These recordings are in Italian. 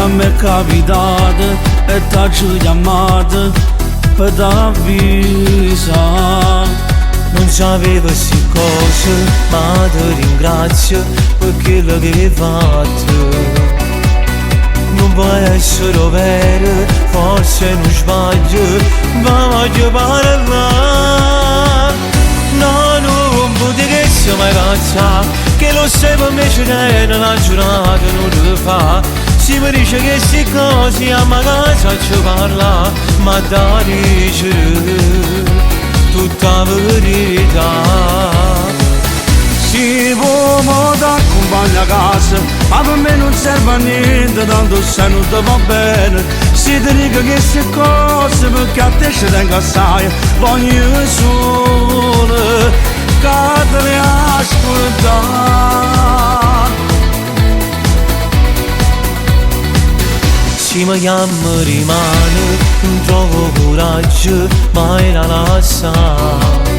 a me è capitato e t'ho chiamato per t'avvisare. Non sapevo queste cose, ma ti ringrazio per quello che hai fatto. Non può essere vero, forse non sbaglio, ma voglio parlare. No, non potevo che sia mai pensare che lo sai per me ce n'è nella giornata non lo fa. Si mi dice che queste cose a casa ci parla, ma da dicere tutta verità. Si può mo t'accompagna a casa, ma per me non serve a niente, tanto se non ti va bene. Si ti dico che queste cose perché a te ci tengo assai, voglio solo che te le ascoltare. Si mi chiama rimane, non trovo coraggio mai da lasciare.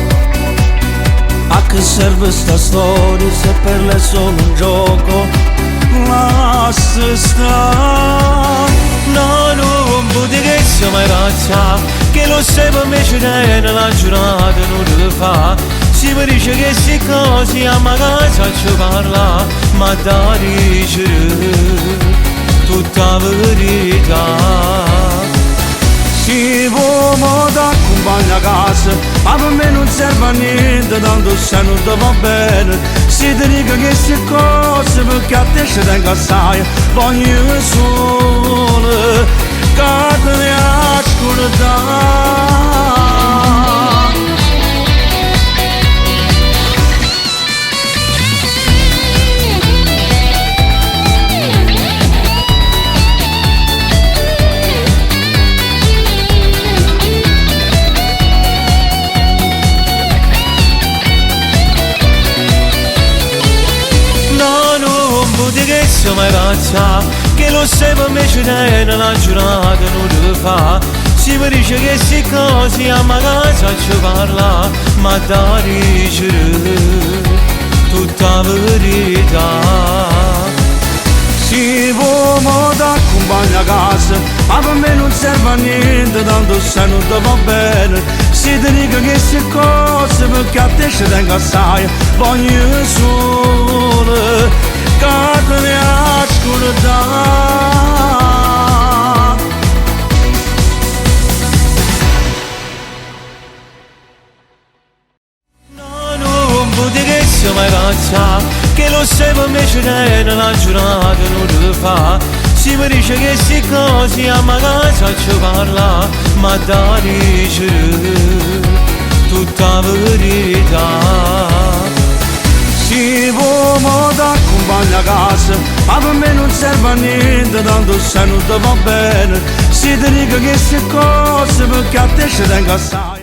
A che serve sta storia se per lei è solo un gioco? Lascia stare. No, non potevo che sia mai pensare che lo sai per me ce n'è nella giornata non lo fa. Si mi dice che queste cose a casa ci parla, ma da dicere tutta verità. Si può mo t'accompagna a casa, ma per me non serve a niente, tanto se non ti va bene. Si ti dico che queste cose perché a te ci tengo assai, voglio solo che te le ascoltare. Che sia mai pensare che lo sai per me ce n'è nella giornata non lo fa. Si mi dice che queste cose a casa ci parla, ma da dicere tutta verità. Si può mo t'accompagna a casa, ma per me non serve a niente, tanto se non ti va bene. Si ti dico che queste cose perché a te ci tengo assai, voglio solo che te le ascoltare. No, non potevo che sia mai pensare che lo sai per me ce n'è nella giornata non lo fa. Si mi dice che queste cose a casa ci parla, ma da dicere tutta verità. Si può mo t'accompagna a casa, ma per me non serve a niente, tanto se non ti va bene. Si ti dico che queste cose perché a te ci tengo assai.